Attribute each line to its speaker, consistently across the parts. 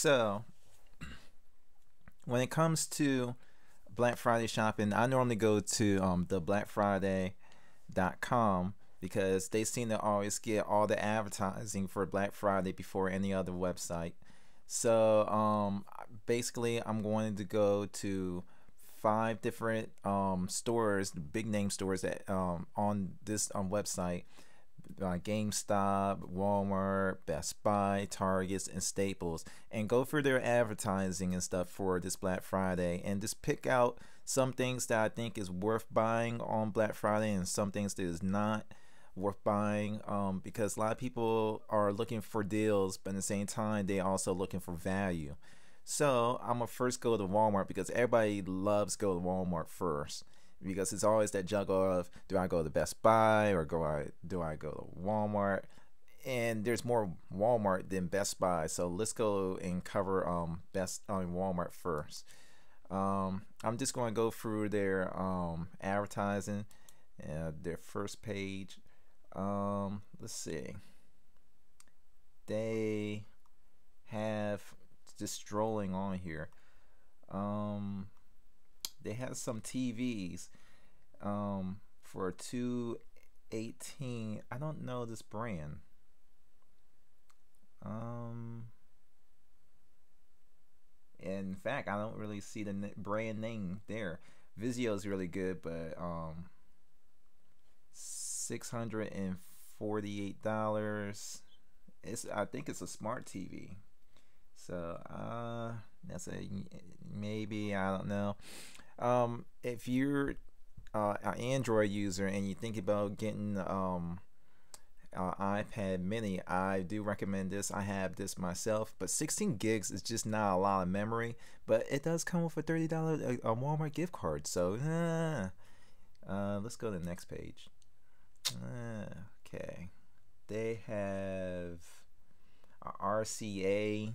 Speaker 1: So when it comes to Black Friday shopping, I normally go to the blackfriday.com because they seem to always get all the advertising for Black Friday before any other website. So basically, I'm going to go to five different stores, big name stores that on this website: GameStop, Walmart, Best Buy, Targets, and Staples, and go for their advertising and stuff for this Black Friday, and just pick out some things that I think is worth buying on Black Friday, and some things that is not worth buying. Because a lot of people are looking for deals, but at the same time, they also looking for value. So I'm gonna first go to Walmart because everybody loves go to Walmart first because it's always that juggle of do I go to Best Buy or do I go to Walmart? And there's more Walmart than Best Buy, so let's go and cover Best Walmart first. I'm just going to go through their advertising, their first page. Let's see. They have just strolling on here. They have some TVs for 218. I don't know this brand. In fact, I don't really see the brand name there. Vizio is really good, but $648. I think it's a smart TV. So that's a maybe, I don't know. If you're an Android user and you think about getting iPad Mini, I do recommend this. I have this myself, but 16 gigs is just not a lot of memory. But it does come with a $30 Walmart gift card. So let's go to the next page. Okay, they have a RCA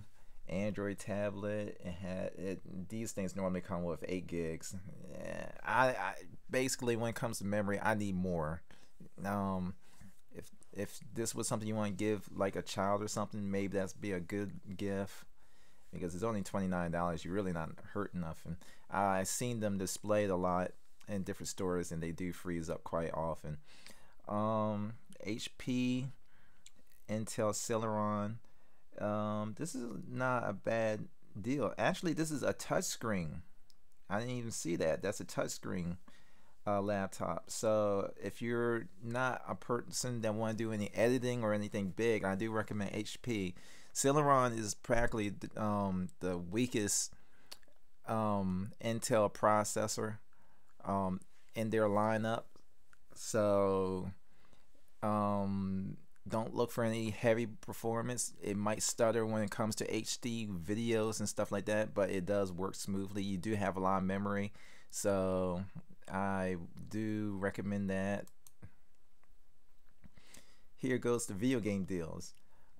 Speaker 1: Android tablet. These things normally come with 8 gigs. I basically, when it comes to memory, I need more. If this was something you want to give like a child or something, maybe that's be a good gift because it's only $29. You're really not hurting nothing. I've seen them displayed a lot in different stores, and they do freeze up quite often. HP, Intel Celeron. This is not a bad deal. Actually, this is a touchscreen. I didn't even see that. That's a touchscreen laptop. So if you're not a person that want to do any editing or anything big, I do recommend HP. Celeron is practically the weakest Intel processor in their lineup. So don't look for any heavy performance. It might stutter when it comes to HD videos and stuff like that, but it does work smoothly. You do have a lot of memory, so I do recommend that. Here goes the video game deals.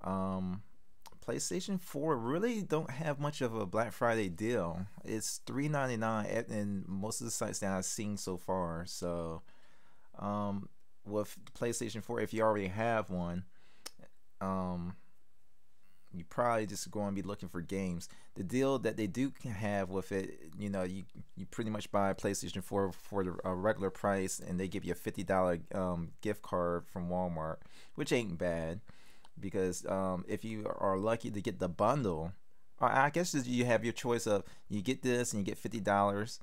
Speaker 1: PlayStation 4 really don't have much of a Black Friday deal. It's $3.99 in most of the sites that I've seen so far. So with PlayStation 4, if you already have one, you probably just going to be looking for games. The deal that they do have with it, you pretty much buy a PlayStation 4 for the regular price, and they give you a $50 gift card from Walmart, which ain't bad because if you are lucky to get the bundle, I guess you have your choice of you get this and you get $50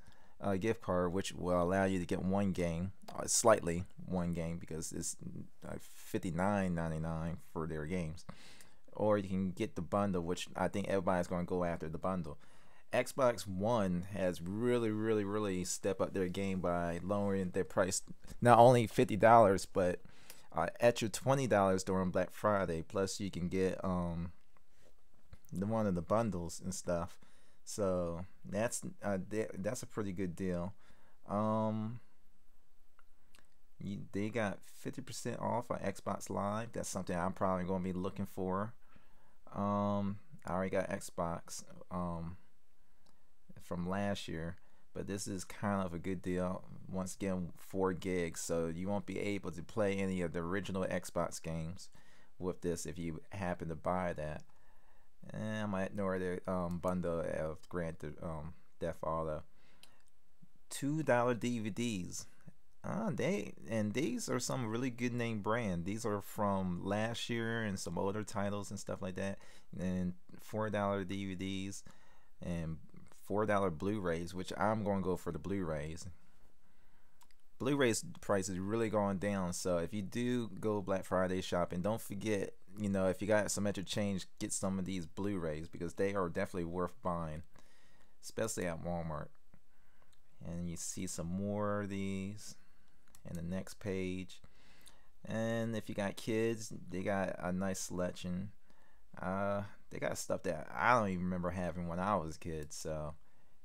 Speaker 1: gift card, which will allow you to get one game, slightly one game, because it's $59.99 for their games. Or you can get the bundle, which I think everybody's going to go after the bundle. Xbox One has really stepped up their game by lowering their price, not only $50, but extra $20 during Black Friday. Plus, you can get one of the bundles and stuff. So that's a pretty good deal. They got 50% off on Xbox Live. That's something I'm probably going to be looking for. I already got Xbox from last year, but this is kind of a good deal. Once again, 4 gigs, so you won't be able to play any of the original Xbox games with this if you happen to buy that. And I might ignore the bundle of Theft Auto. $2 DVDs. These are some really good name brand. These are from last year and some older titles and stuff like that. And $4 DVDs and $4 Blu-rays, which I'm going to go for the Blu-rays. Blu-rays price is really going down, so if you do go Black Friday shopping, don't forget, if you got some extra change, get some of these Blu-rays because they are definitely worth buying, especially at Walmart. And you see some more of these in the next page. And if you got kids, they got a nice selection. They got stuff that I don't even remember having when I was a kid. So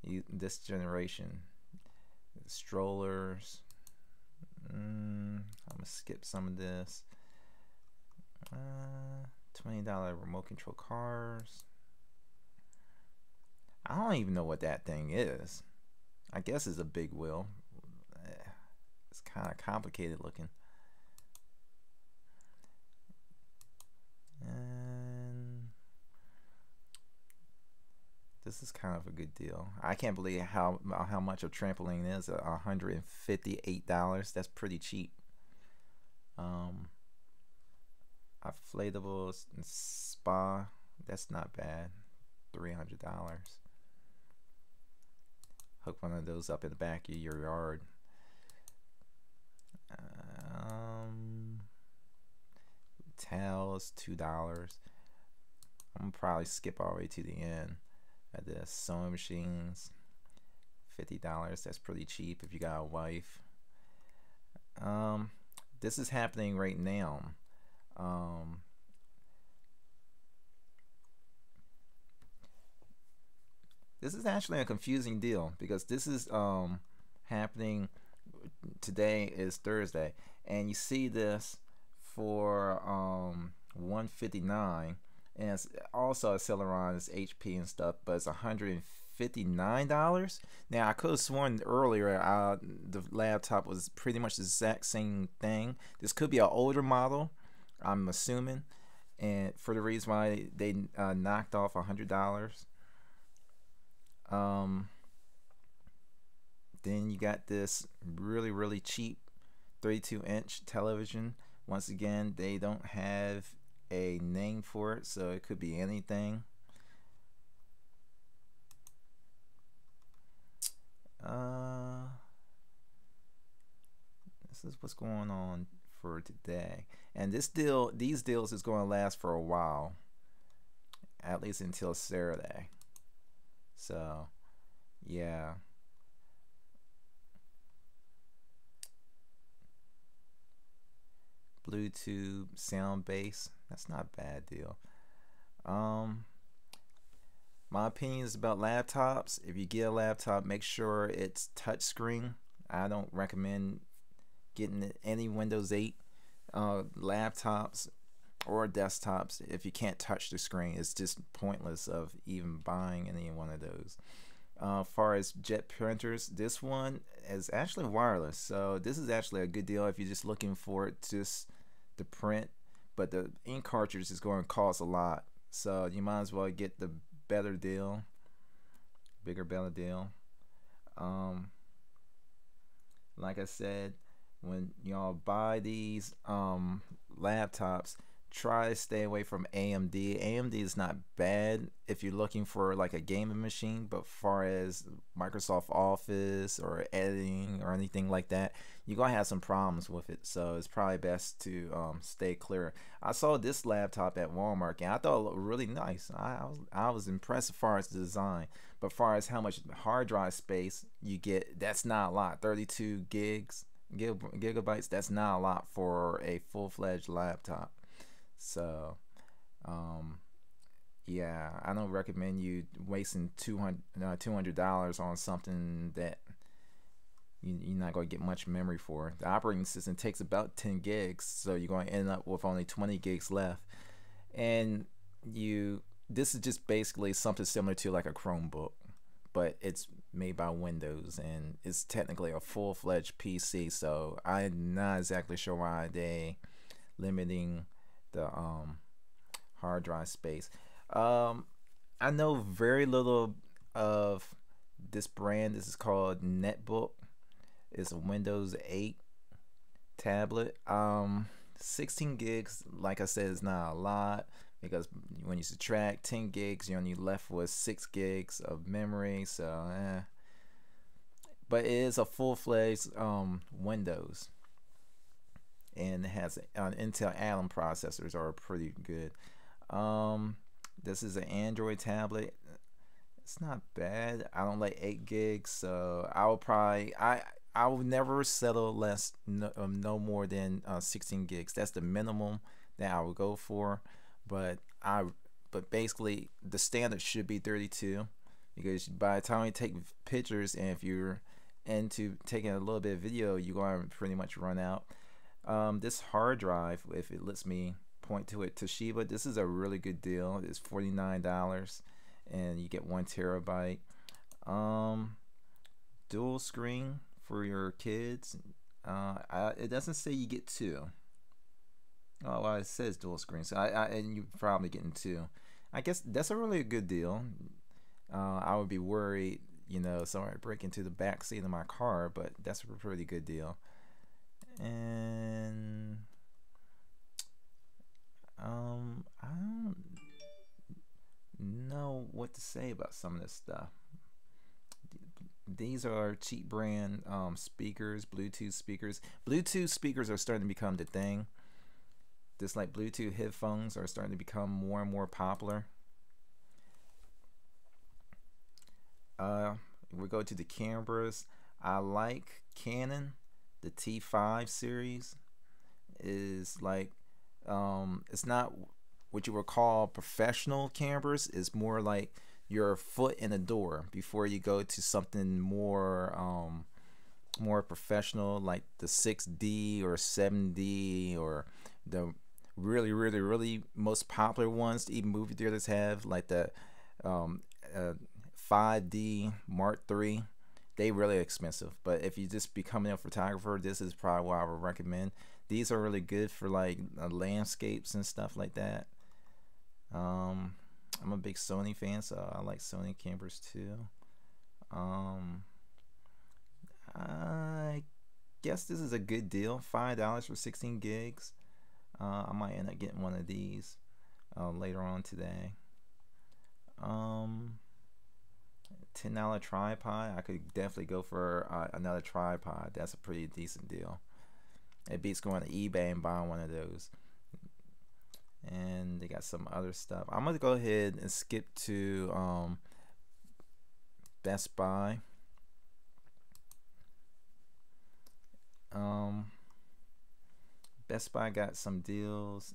Speaker 1: this generation, strollers. I'm gonna skip some of this. $20 remote control cars. I don't even know what that thing is. I guess it's a big wheel. It's kind of complicated looking. And this is kind of a good deal. I can't believe how much a trampoline is. $158. That's pretty cheap. Inflatable spa. That's not bad. $300. Hook one of those up in the back of your yard. Towels, $2. I'm gonna probably skip all the way to the end of this. Sewing machines, $50. That's pretty cheap if you got a wife. This is happening right now. This is actually a confusing deal because this is happening. Today is Thursday, and you see this for $159, and it's also a Celeron, it's HP and stuff, but it's $159. Now I could have sworn earlier the laptop was pretty much the exact same thing. This could be an older model, I'm assuming, and for the reason why they knocked off $100. Then you got this really cheap 32-inch television. Once again, they don't have a name for it, so it could be anything. This is what's going on for today. And these deals is going to last for a while, at least until Saturday. So, yeah. Bluetooth sound base, that's not a bad deal. My opinions about laptops: if you get a laptop, make sure it's touchscreen. I don't recommend getting any Windows 8 laptops or desktops if you can't touch the screen. It's just pointless of even buying any one of those. Far as jet printers, this one is actually wireless, so this is actually a good deal if you're just looking for it just to print, but the ink cartridge is going to cost a lot, so you might as well get the better deal, better deal. Like I said, when y'all buy these laptops, try to stay away from AMD. AMD is not bad if you're looking for like a gaming machine, but far as Microsoft Office or editing or anything like that, you're gonna have some problems with it. So it's probably best to stay clear. I saw this laptop at Walmart and I thought it looked really nice. I was impressed as far as the design, but far as how much hard drive space you get, that's not a lot. 32 gigabytes, that's not a lot for a full-fledged laptop. So yeah, I don't recommend you wasting $200 on something that you're not going to get much memory for. The operating system takes about 10 gigs, so you're going to end up with only 20 gigs left. And this is just basically something similar to like a Chromebook, but it's made by Windows and it's technically a full-fledged PC. So I'm not exactly sure why they limiting the hard drive space. Um, I know very little of this brand. This is called Netbook. It's a Windows 8 tablet. 16 gigs, like I said, is not a lot because when you subtract 10 gigs, you're only left with 6 gigs of memory. So, but it is a full-fledged Windows, and it has Intel Atom processors are pretty good. Um, this is an Android tablet. It's not bad. I don't like 8 gigs, so I will probably I will never settle less no more than 16 gigs. That's the minimum that I would go for. But but basically the standard should be 32 because by the time you take pictures and if you're into taking a little bit of video, you're going to pretty much run out. This hard drive, if it lets me point to it, Toshiba, this is a really good deal. It's $49 and you get 1 TB. Dual screen for your kids. It doesn't say you get two. Oh, well, it says dual screen, so and you're probably getting two. I guess that's a really good deal. I would be worried, someone break into the back seat of my car, but that's a pretty good deal. And I don't know what to say about some of this stuff. These are cheap brand speakers, Bluetooth speakers. Bluetooth speakers are starting to become the thing. Just like Bluetooth headphones are starting to become more and more popular. We go to the cameras. I like Canon. The T5 series is like it's not what you would call professional cameras. It's more like your foot in the door before you go to something more professional, like the 6D or 7D or the really most popular ones even movie theaters have, like the 5D Mark III. They really expensive, but if you just becoming a photographer, this is probably what I would recommend. These are really good for like landscapes and stuff like that. I'm a big Sony fan, so I like Sony cameras too. I guess this is a good deal. $5 for 16 gigs. I might end up getting one of these later on today. $10 tripod. I could definitely go for another tripod. That's a pretty decent deal. It beats going to eBay and buying one of those. And they got some other stuff. I'm gonna go ahead and skip to Best Buy. Best Buy got some deals,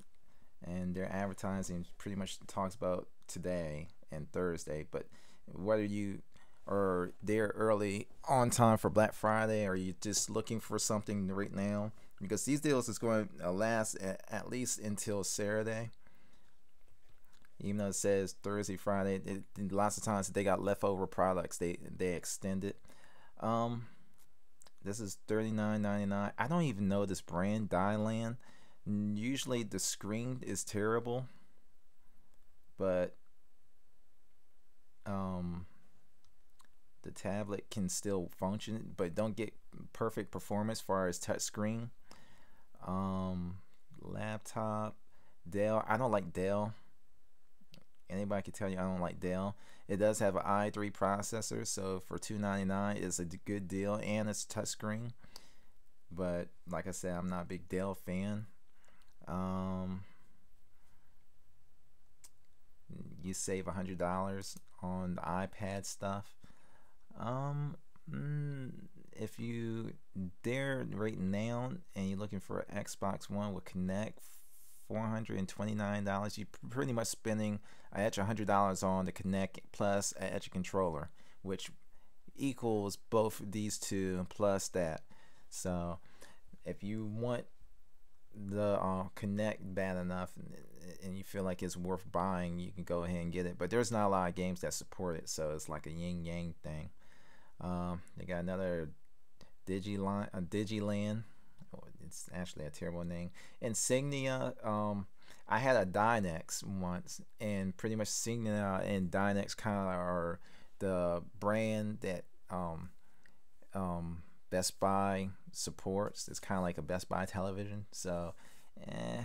Speaker 1: and their advertising pretty much talks about today and Thursday. But whether you are there early on time for Black Friday or you just looking for something right now, because these deals is going to last at least until Saturday. Even though it says Thursday, Friday, lots of times they got leftover products, they extend it. This is $39.99. I don't even know this brand, Dylan. Usually the screen is terrible, but the tablet can still function, but don't get perfect performance as far as touch screen. Laptop, Dell. I don't like Dell. Anybody can tell you I don't like Dell. It does have an i3 processor, so for $299 it's a good deal, and it's touchscreen. But like I said, I'm not a big Dell fan. You save $100 on the iPad stuff. If you there right now and you're looking for an Xbox One with Kinect, $429, you're pretty much spending an extra $100 on the Kinect plus an extra controller, which equals both these two plus that. So if you want the Kinect bad enough and you feel like it's worth buying, you can go ahead and get it. But there's not a lot of games that support it, so it's like a yin yang thing. They got another Digiland. It's actually a terrible name. Insignia. I had a Dynex once, and pretty much seeing it out. And Dynex kind of are the brand that Best Buy supports. It's kind of like a Best Buy television. So, eh,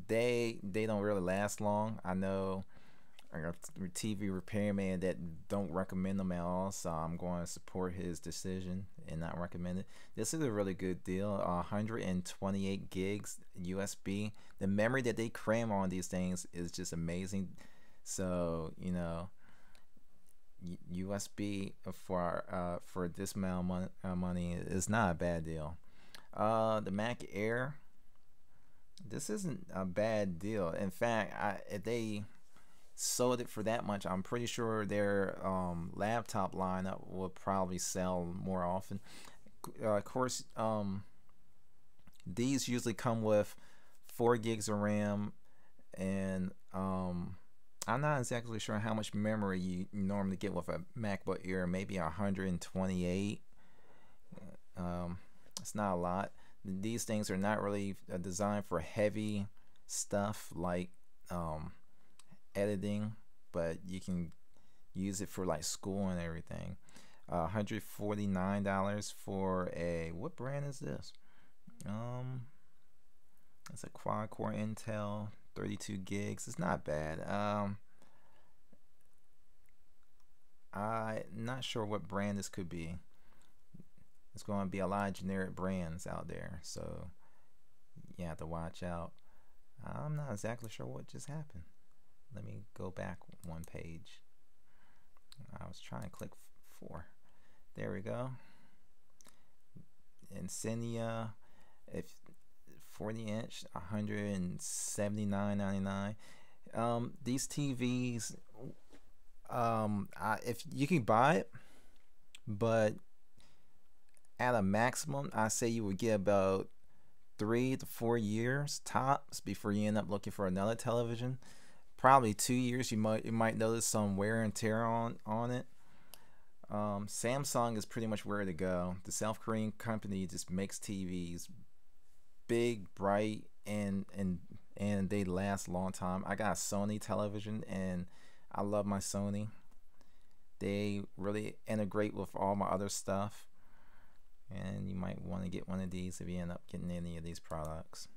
Speaker 1: they don't really last long. I know a TV repairman that don't recommend them at all, so I'm going to support his decision and not recommend it. This is a really good deal. 128 gigs USB. The memory that they cram on these things is just amazing. So USB for this amount of money is not a bad deal. The Mac Air. This isn't a bad deal. In fact, if they sold it for that much, I'm pretty sure their laptop lineup will probably sell more often. Of course, these usually come with 4 gigs of RAM, and I'm not exactly sure how much memory you normally get with a MacBook Air. Maybe 128. It's not a lot. These things are not really designed for heavy stuff like editing, but you can use it for like school and everything. $149 for a, what brand is this? It's a quad core Intel, 32 gigs. It's not bad. I'm not sure what brand this could be. It's going to be a lot of generic brands out there, so you have to watch out. I'm not exactly sure what just happened. Let me go back one page. I was trying to click 4. There we go. Insignia, if 40-inch, $179.99. These TVs, if you can buy it, but at a maximum, I say you would get about 3 to 4 years tops before you end up looking for another television. Probably 2 years, you might notice some wear and tear on it. Samsung is pretty much where to go. The South Korean company just makes TVs big, bright, and they last a long time. I got a Sony television, and I love my Sony. They really integrate with all my other stuff, and you might want to get one of these if you end up getting any of these products.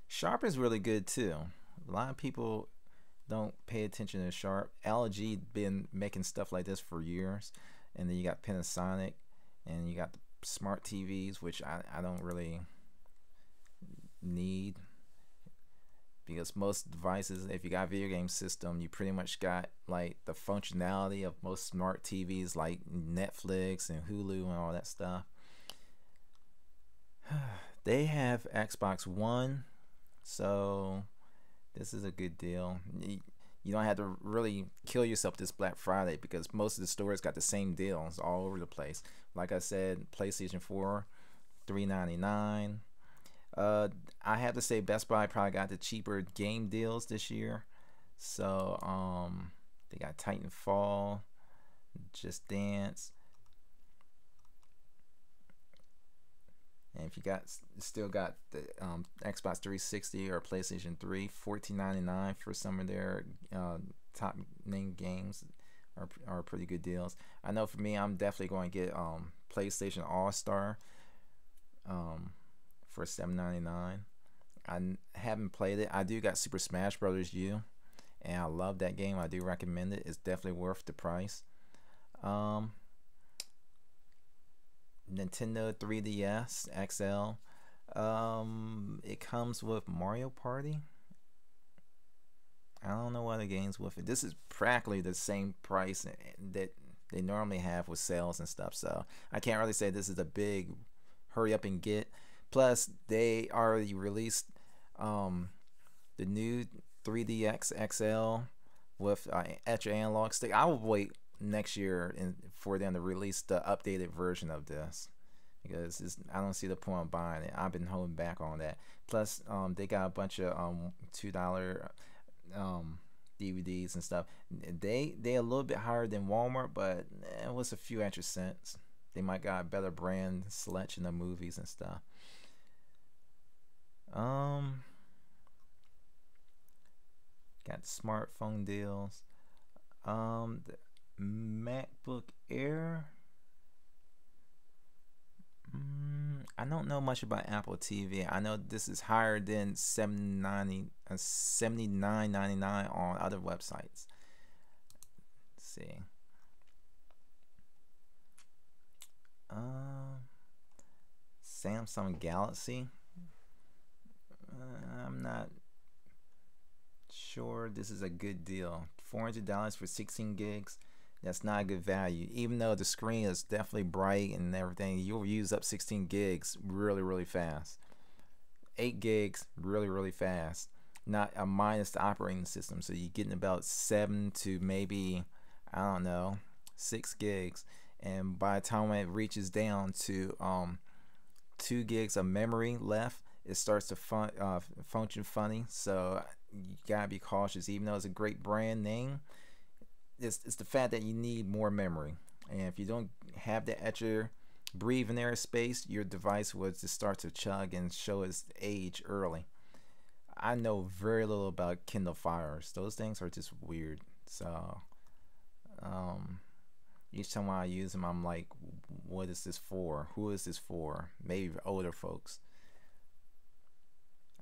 Speaker 1: Sharp is really good too. A lot of people don't pay attention to Sharp. LG been making stuff like this for years, and then you got Panasonic, and you got the smart TVs, which I don't really need, because most devices, if you got a video game system, you pretty much got like the functionality of most smart TVs like Netflix and Hulu and all that stuff. They have Xbox One, so this is a good deal. You don't have to really kill yourself this Black Friday, because most of the stores got the same deals all over the place. Like I said, PlayStation 4, $399. I have to say Best Buy probably got the cheaper game deals this year. So they got Titanfall, Just Dance, and if you still got the Xbox 360 or PlayStation 3, $14.99 for some of their top name games are pretty good deals. I know for me, I'm definitely going to get PlayStation All Star for $7.99. I haven't played it. I do got Super Smash Brothers U, and I love that game. I do recommend it. It's definitely worth the price. Nintendo 3DS XL. It comes with Mario Party. I don't know what other games with it. This is practically the same price that they normally have with sales and stuff, so I can't really say this is a big hurry up and get. Plus, they already released the new 3DX XL with Etch Analog Stick. I will wait next year for them to release the updated version of this, because I don't see the point of buying it. I've been holding back on that. Plus, they got a bunch of $2 DVDs and stuff. They a little bit higher than Walmart, but it was a few extra cents. They might got a better brand selection of movies and stuff. Got smartphone deals. The MacBook Air. I don't know much about Apple TV. I know this is higher than $79.99 on other websites. Let's see. Samsung Galaxy. I'm not sure this is a good deal. $400 for 16 gigs. That's not a good value. Even though the screen is definitely bright and everything, you'll use up 16 gigs really fast. 8 gigs really fast. Not minus the operating system, so you're getting about 7 to maybe, I don't know, 6 gigs. And by the time it reaches down to 2 gigs of memory left, it starts to function funny. So you gotta be cautious. Even though it's a great brand name, it's the fact that you need more memory. And if you don't have the extra breathing air space, your device will just start to chug and show its age early. I know very little about Kindle Fires. Those things are just weird. So each time I use them, I'm like, what is this for? Who is this for? Maybe older folks.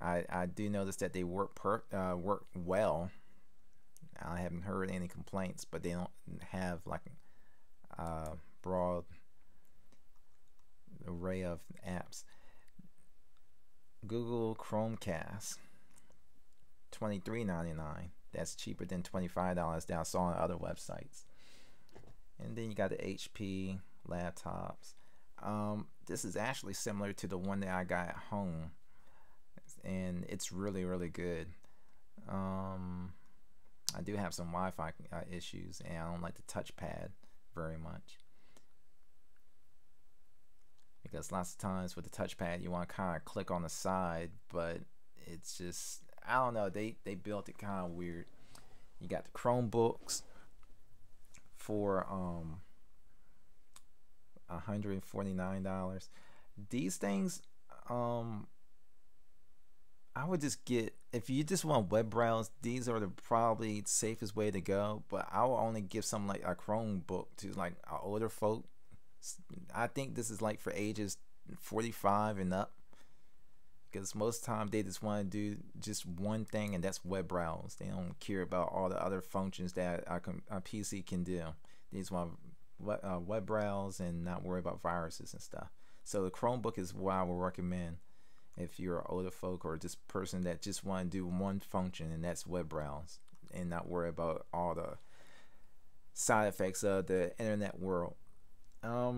Speaker 1: I do notice that they work well. I haven't heard any complaints, but they don't have like a broad array of apps. Google Chromecast, $23.99. That's cheaper than $25 that I saw on other websites. And then you got the HP laptops. This is actually similar to the one that I got at home, and it's really good. I do have some Wi-Fi issues, and I don't like the touchpad very much, because lots of times with the touchpad you want to kind of click on the side, but it's just, I don't know, they built it kind of weird. You got the Chromebooks for $149. These things, I would just get, if you just want web browse, these are the probably safest way to go. But I will only give something like a Chromebook to like older folk. I think this is like for ages 45 and up, because most time they just want to do just one thing, and that's web browse. They don't care about all the other functions that a PC can do. They just want web browse and not worry about viruses and stuff. So the Chromebook is what I would recommend if you're an older folk or just person that just want to do one function, and that's web browse, and not worry about all the side effects of the internet world. I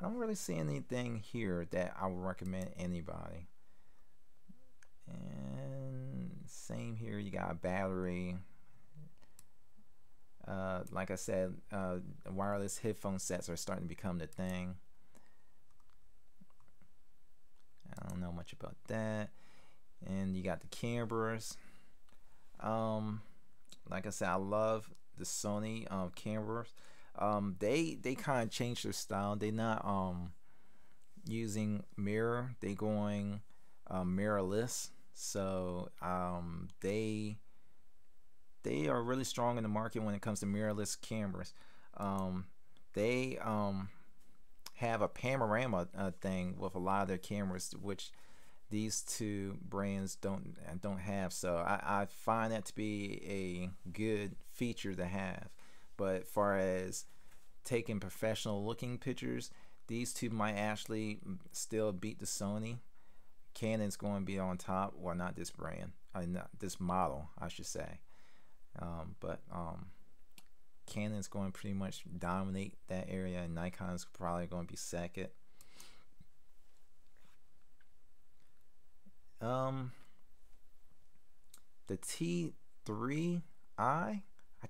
Speaker 1: don't really see anything here that I would recommend anybody. And same here, you got a battery. Like I said, wireless headphone sets are starting to become the thing. I don't know much about that. And you got the cameras. Like I said, I love the Sony cameras. They kind of changed their style. They not using mirror. They going mirrorless. So they are really strong in the market when it comes to mirrorless cameras. They have a panorama thing with a lot of their cameras, which these two brands don't have. So I find that to be a good feature to have. But as far as taking professional looking pictures, these two might actually still beat the Sony. Canon's going to be on top. Well, not this brand, not this model, I should say. But Canon's going to pretty much dominate that area, and Nikon's probably going to be second. The T3i, I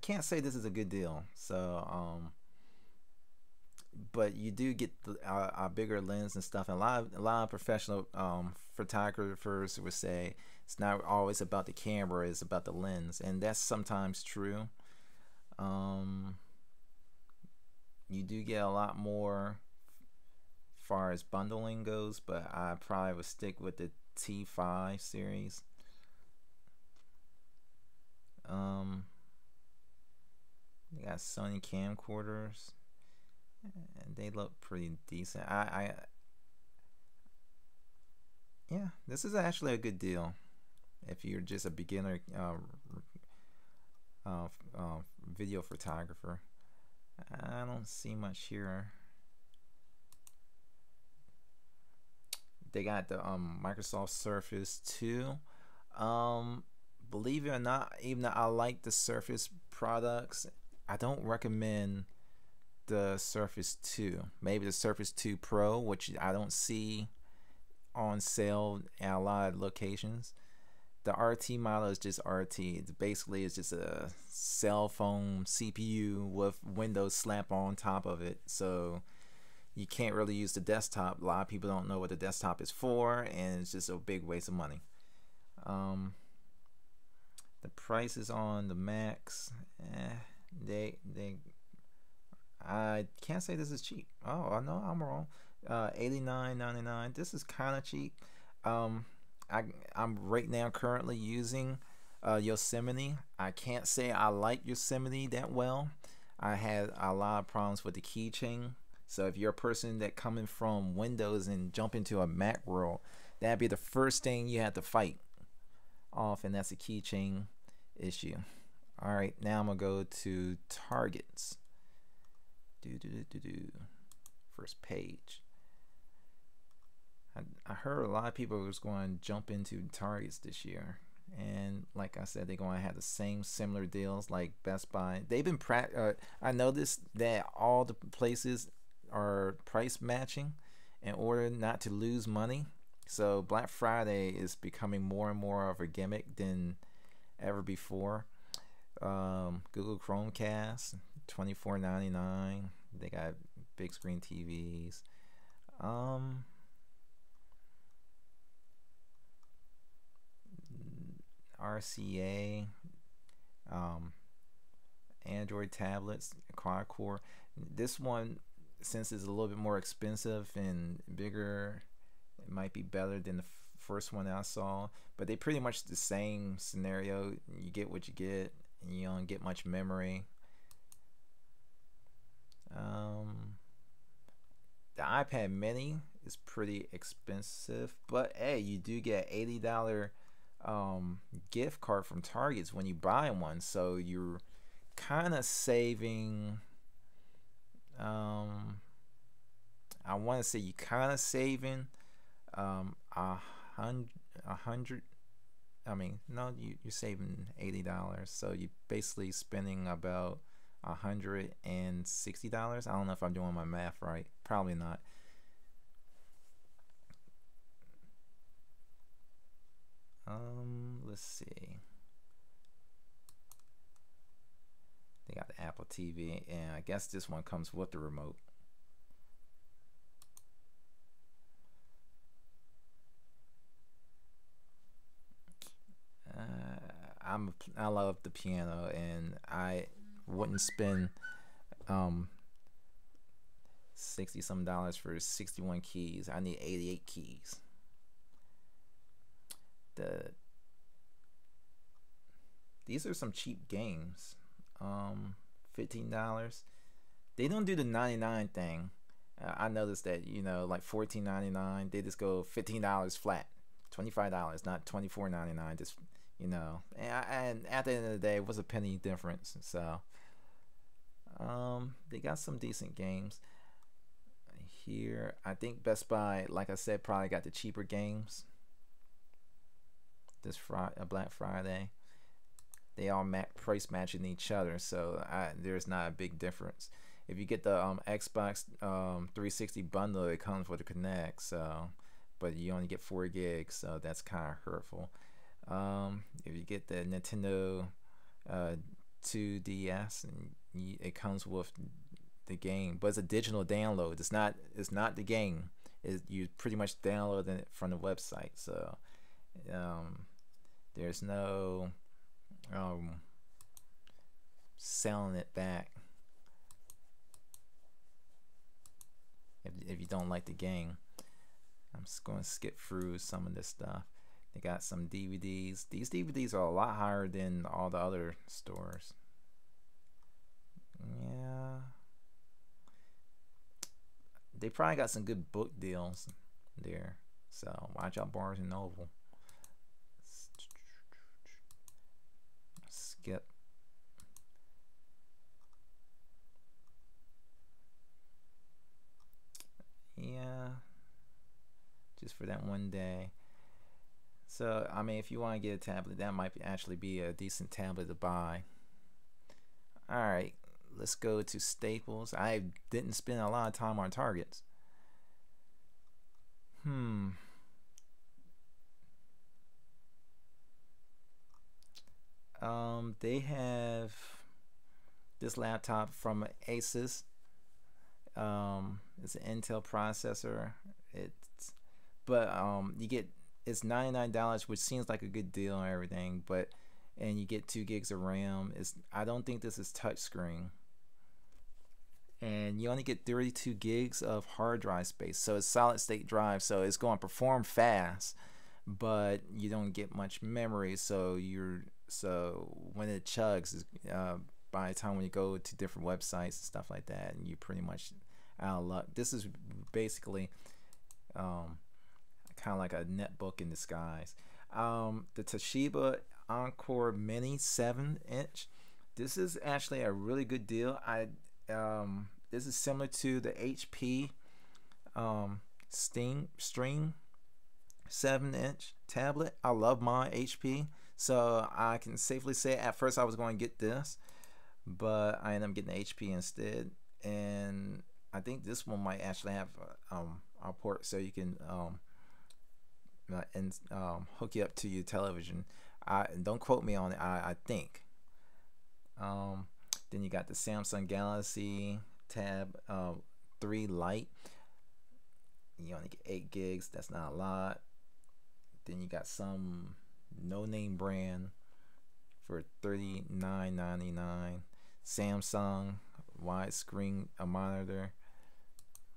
Speaker 1: can't say this is a good deal. So but you do get a bigger lens and stuff, and a lot of professional photographers would say it's not always about the camera, it's about the lens, and that's sometimes true. You do get a lot more as far as bundling goes, but I probably would stick with the T5 series. They got Sony camcorders, and they look pretty decent. Yeah, this is actually a good deal if you're just a beginner uh, video photographer. I don't see much here. They got the Microsoft Surface 2. Believe it or not, even though I like the Surface products, I don't recommend the Surface 2. Maybe the Surface 2 Pro, which I don't see on sale at a lot of locations. The RT model is just RT. Basically, it's just a cell phone CPU with Windows slap on top of it. So you can't really use the desktop. A lot of people don't know what the desktop is for, and it's just a big waste of money. The prices on the Macs, I can't say this is cheap. Oh, I know I'm wrong. $89.99. This is kind of cheap. I'm right now currently using Yosemite. I can't say I like Yosemite that well. I had a lot of problems with the keychain. So if you're a person that coming from Windows and jump into a Mac world, that'd be the first thing you have to fight off, and that's a keychain issue. All right, now I'm gonna go to targets. First page. I heard a lot of people was going to jump into targets this year, and like I said, they're going to have the same similar deals like Best Buy. They've been I noticed that all the places are price matching in order not to lose money. So Black Friday is becoming more and more of a gimmick than ever before. Google Chromecast, $24.99. They got big screen TVs. RCA, Android tablets, quad-core. This one, since it's a little bit more expensive and bigger, it might be better than the first one I saw. But they pretty much the same scenario. You get what you get, and you don't get much memory. The iPad Mini is pretty expensive, but hey, you do get $80 gift card from Targets when you buy one, so you're kind of saving. I want to say you kind of saving a hundred. I mean, no, you're saving $80, so you're basically spending about $160. I don't know if I'm doing my math right. Probably not. Let's see. They got the Apple TV, and I guess this one comes with the remote. I love the piano, and I wouldn't spend 60 some dollars for 61 keys. I need 88 keys. These are some cheap games. $15. They don't do the 99 thing. I noticed that, like $14.99, they just go $15 flat. $25, not $24.99. Just and at the end of the day, it was a penny difference. So they got some decent games here. I think Best Buy, like I said, probably got the cheaper games this Black Friday. They all price matching each other, so there's not a big difference. If you get the Xbox 360 bundle, it comes with a Kinect, so but you only get 4 gigs, so that's kind of hurtful. If you get the Nintendo 2DS, and it comes with the game, but it's a digital download. It's not the game. You pretty much download it from the website, so there's no selling it back if you don't like the game. I'm just going to skip through some of this stuff. They got some DVDs. These DVDs are a lot higher than all the other stores. Yeah. They probably got some good book deals there. So watch out, Barnes and Noble. Skip. Yeah. Just for that one day. So, I mean, if you want to get a tablet, that might actually be a decent tablet to buy. Alright, let's go to Staples. I didn't spend a lot of time on Targets. They have this laptop from Asus. It's an Intel processor. You get, it's $99, which seems like a good deal and everything, and you get 2 gigs of RAM. I don't think this is touchscreen, and you only get 32 gigs of hard drive space. So it's solid state drive, so it's going to perform fast, but you don't get much memory. So when it chugs, by the time when you go to different websites and stuff like that, and you pretty much out of luck. This is basically kind of like a netbook in disguise. The Toshiba Encore Mini 7-inch. This is actually a really good deal. This is similar to the HP Stream 7-inch tablet. I love my HP, so I can safely say at first I was going to get this, but I ended up getting the HP instead. And I think this one might actually have a port so you can hook you up to your television. Don't quote me on it. I think. Then you got the Samsung Galaxy Tab 3 Lite. You only get 8 gigs. That's not a lot. Then you got some no-name brand for $39.99. Samsung widescreen monitor.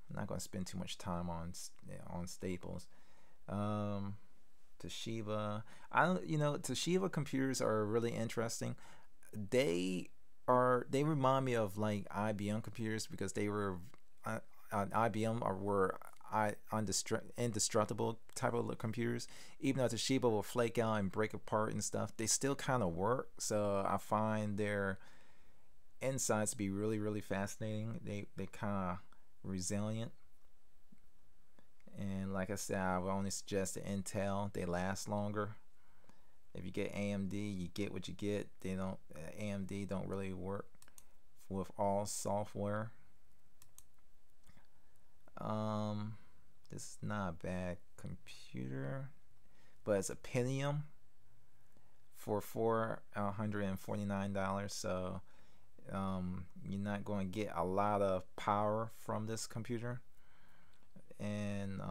Speaker 1: I'm not going to spend too much time on Staples. Toshiba. Toshiba computers are really interesting. They remind me of like IBM computers, because they were IBM were indestructible type of computers. Even though Toshiba will flake out and break apart and stuff, they still kind of work. So I find their insides to be really, really fascinating. They kind of resilient. And like I said, I would only suggest the Intel. They last longer. If you get AMD, you get what you get. AMD don't really work with all software. This is not a bad computer, but it's a Pentium for $449. So you're not going to get a lot of power from this computer. And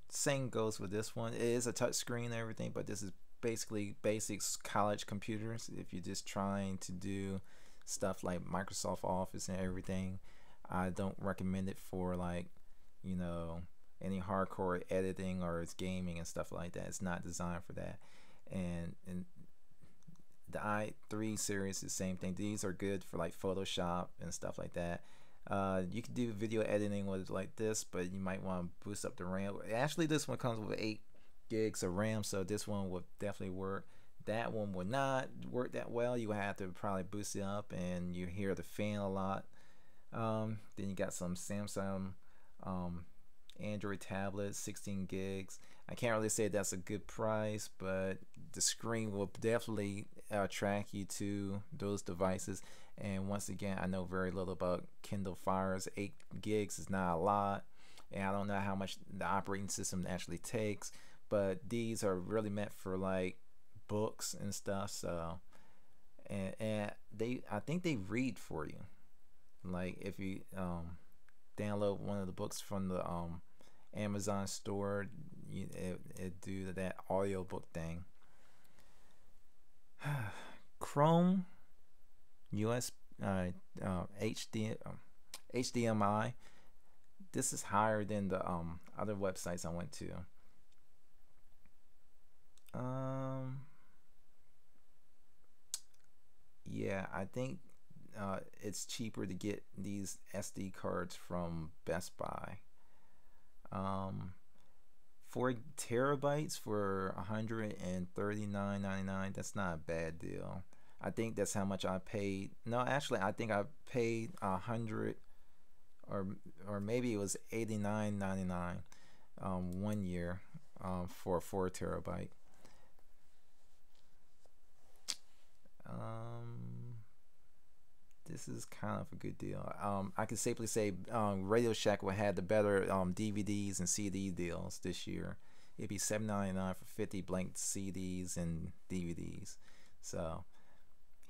Speaker 1: same goes with this one. It is a touch screen and everything, but this is basically basics college computers. If you're just trying to do stuff like Microsoft Office and everything, I don't recommend it for like, any hardcore editing or it's gaming and stuff like that. It's not designed for that. And the i3 series is the same thing. These are good for like Photoshop and stuff like that. You can do video editing with like this, but you might want to boost up the RAM. Actually, this one comes with 8 gigs of RAM, so this one will definitely work. That one will not work that well. You have to probably boost it up, and you hear the fan a lot. Then you got some Samsung Android tablets, 16 gigs. I can't really say that's a good price, but the screen will definitely attract you to those devices. And once again, I know very little about Kindle Fires. 8 gigs is not a lot, and I don't know how much the operating system actually takes, but these are really meant for like books and stuff. So and I think they read for you. Like if you download one of the books from the Amazon store, it do that audiobook thing. Chrome HDMI. This is higher than the other websites I went to. Um, yeah, I think it's cheaper to get these SD cards from Best Buy. Um, 4 terabytes for 139.99. That's not a bad deal. I think that's how much I paid. No, actually, I think I paid 100, or maybe it was 89.99 one year for a 4 terabyte. Um, this is kind of a good deal. I can safely say Radio Shack will have the better DVDs and CD deals this year. It'd be $7.99 for 50 blank CDs and DVDs. So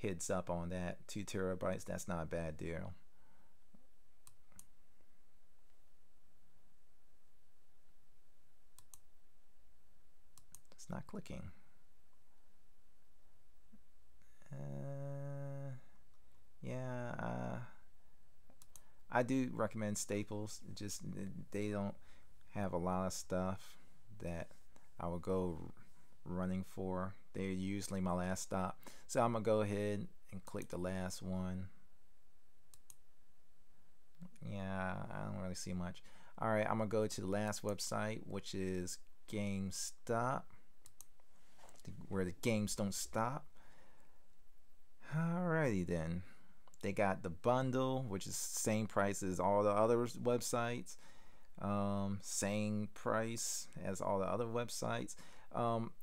Speaker 1: heads up on that. 2 terabytes. That's not a bad deal. It's not clicking. Yeah. I do recommend Staples. Just they don't have a lot of stuff that I would go running for. They're usually my last stop. So I'm gonna go ahead and click the last one. Yeah, I don't really see much. All right, I'm gonna go to the last website, which is GameStop, where the games don't stop. Alrighty then. They got the bundle, which is same price as all the other websites. Same price as all the other websites.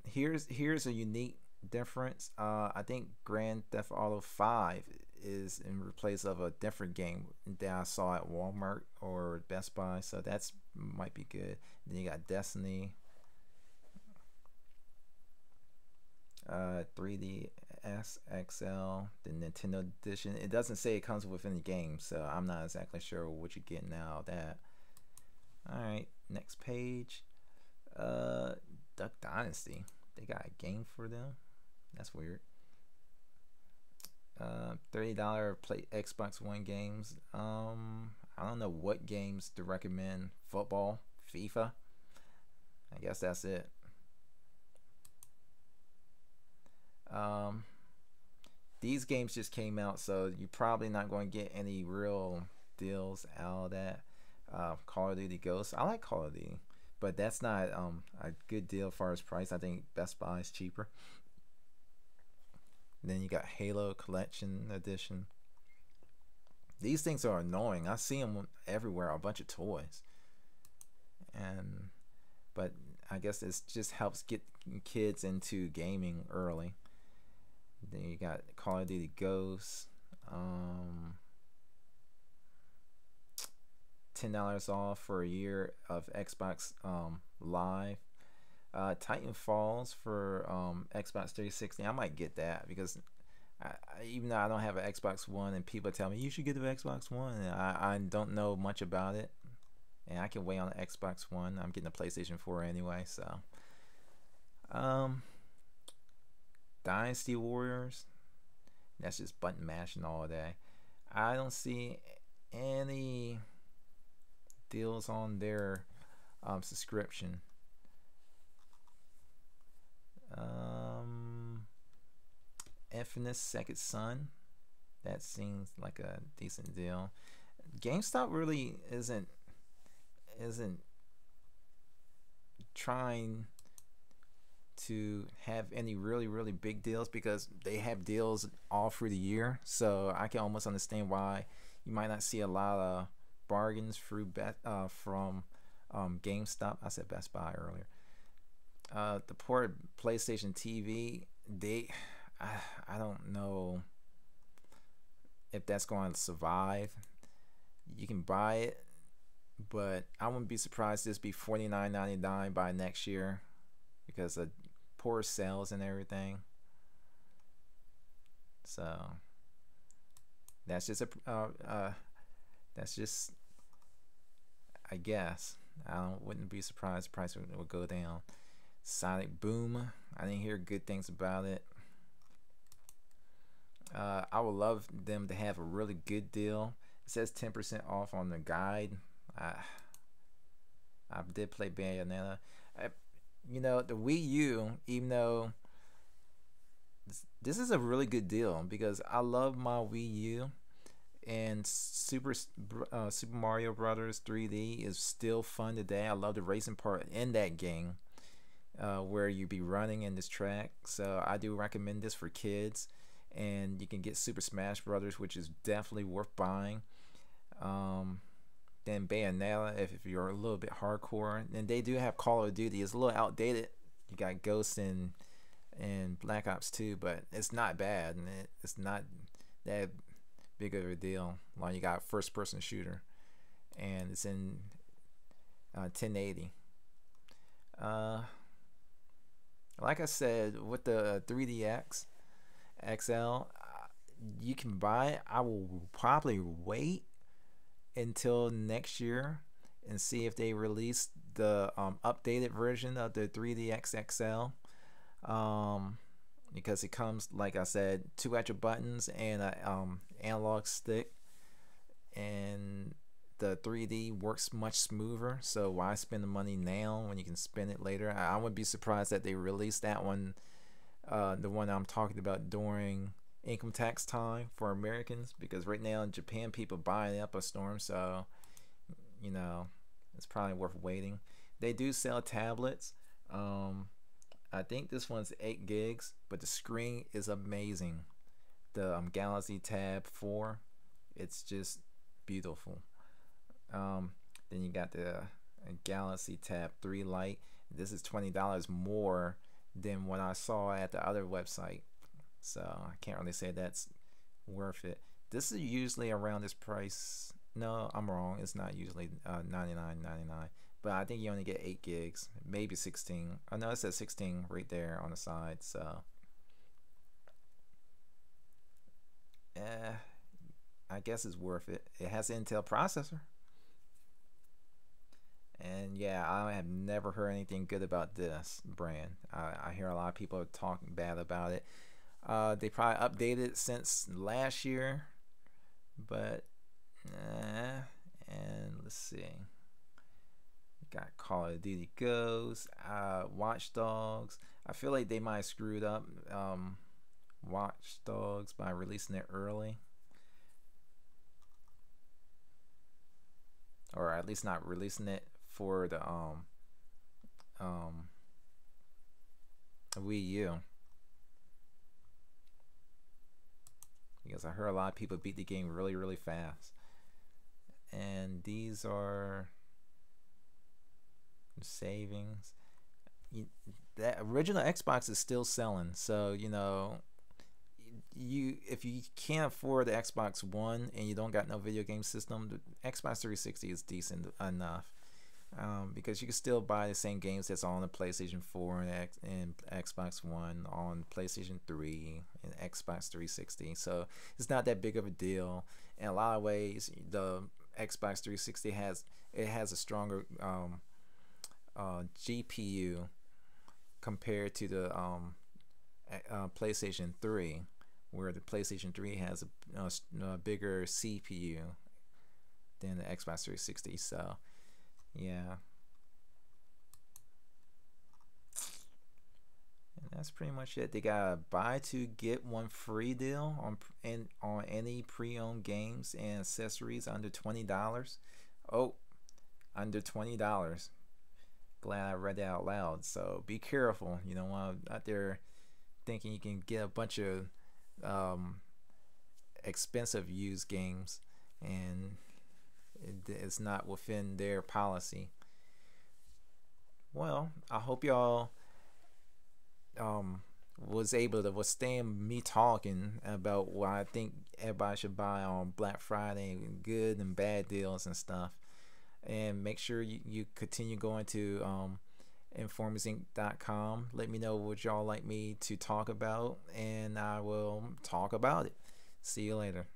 Speaker 1: Here's a unique difference. I think Grand Theft Auto 5 is in place of a different game that I saw at Walmart or Best Buy, so that's might be good. Then you got Destiny, 3DS XL, the Nintendo Edition. It doesn't say it comes with any games, so I'm not exactly sure what you're getting out of that. Alright, next page. Duck Dynasty. They got a game for them. That's weird. $30 play Xbox One games. I don't know what games to recommend. Football, FIFA. I guess that's it. These games just came out, so you're probably not going to get any real deals out of that. Call of Duty Ghosts. I like Call of Duty, but that's not a good deal as far as price. I think Best Buy is cheaper. Then you got Halo Collection Edition. These things are annoying. I see them everywhere. A bunch of toys, and but I guess it just helps get kids into gaming early. Then you got Call of Duty Ghosts. $10 off for a year of Xbox Live. Titan Falls for Xbox 360. I might get that because even though I don't have an Xbox One and people tell me you should get the Xbox One, and I don't know much about it, and I can wait on the Xbox One. I'm getting a PlayStation 4 anyway, so Dynasty Warriors. That's just button mashing all day. I don't see any deals on their subscription. Infinite Second Son. That seems like a decent deal. GameStop really isn't trying to have any really big deals because they have deals all through the year. So I can almost understand why you might not see a lot of bargains through from GameStop. I said Best Buy earlier. The port PlayStation TV, I don't know if that's going to survive. You can buy it, but I wouldn't be surprised this be $49.99 by next year because of poor sales and everything. So that's just that's just, I guess. Wouldn't be surprised the price would go down. Sonic Boom. I didn't hear good things about it. I would love them to have a really good deal. It says 10% off on the guide. I did play Bayonetta. the Wii U, even though this is a really good deal because I love my Wii U, and Super Mario Brothers 3D is still fun today. I love the racing part in that game, where you be running in this track. So I do recommend this for kids, and you can get Super Smash Brothers, which is definitely worth buying. Um, then Bayonetta, if you're a little bit hardcore, and they do have Call of Duty. It's a little outdated. You got Ghost and Black Ops 2, but it's not bad, and it's not that big of a deal. Like, you got first person shooter, and it's in 1080. Uh, like I said, with the 3DX XL, you can buy it. I will probably wait until next year and see if they release the updated version of the 3DX XL. Because it comes, like I said, two extra buttons and a analog stick, and the 3D works much smoother. So why spend the money now when you can spend it later? I wouldn't be surprised that they release that one, the one I'm talking about, during income tax time for Americans, because right now in Japan people buying up a storm. So it's probably worth waiting. They do sell tablets. I think this one's 8 gigs, but the screen is amazing. The Galaxy Tab 4, it's just beautiful. Then you got the Galaxy Tab 3 Lite. This is $20 more than what I saw at the other website, so I can't really say that's worth it. This is usually around this price. No, I'm wrong. It's not usually $99.99. But I think you only get 8 gigs, maybe 16. I know it says 16 right there on the side. So, I guess it's worth it. It has an Intel processor. And yeah, I have never heard anything good about this brand. I hear a lot of people talking bad about it. They probably updated since last year. But, and let's see. Got Call of Duty Ghosts, Watch Dogs. I feel like they might have screwed up Watch Dogs by releasing it early, or at least not releasing it for the Wii U, because I heard a lot of people beat the game really, really fast. And these are savings. That original Xbox is still selling, so you if you can't afford the Xbox One and you don't got no video game system, the Xbox 360 is decent enough, because you can still buy the same games that's on the PlayStation 4 and Xbox One on PlayStation 3 and Xbox 360. So it's not that big of a deal. In a lot of ways, the Xbox 360 has a stronger GPU compared to the PlayStation 3, where the PlayStation 3 has a bigger CPU than the Xbox 360. So yeah, and that's pretty much it. They got a buy two get one free deal on any pre-owned games and accessories under $20. Oh, under $20. Glad I read that out loud. So be careful. You don't want out there thinking you can get a bunch of expensive used games, and it's not within their policy. Well, I hope y'all was able to withstand me talking about what I think everybody should buy on Black Friday, good and bad deals and stuff. And make sure you continue going to informersinc.com. Let me know what y'all like me to talk about, and I will talk about it. See you later.